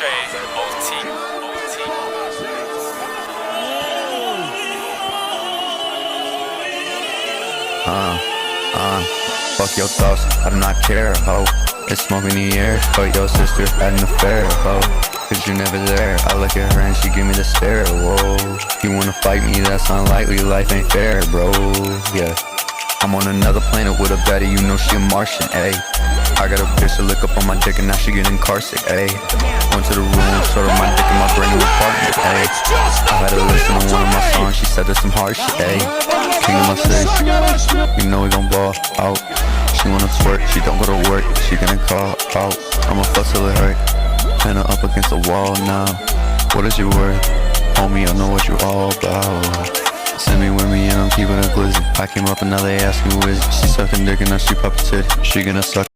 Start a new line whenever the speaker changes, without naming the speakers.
Trey, OT.
Fuck your thoughts, I do not care, ho. It's smoke in the air, fuck your sister, had an affair, ho. Cause you're never there, I look at her and she give me the stare, whoa. You wanna fight me, that's unlikely, life ain't fair, bro, yeah. I'm on another planet with a baddie, you know she a Martian, ayy. I got a bitch to lick up on my dick and now she getting incarcerated, ayy. Went to the room, showed her my dick in my brand new apartment, ayy. I had her listen to one of my songs, she said there's some hard shit, ayy. King of my city, you know we gon' ball out. She wanna twerk, she don't go to work, she gonna call out. I'ma fuss till it hurt, pin her up against the wall now. What is your worth? Homie, I know what you all about. Send me with me and I'm keeping it glizzy. I came up and now they ask me who is it. She sucking dick and now she poppin' titty. She gonna suck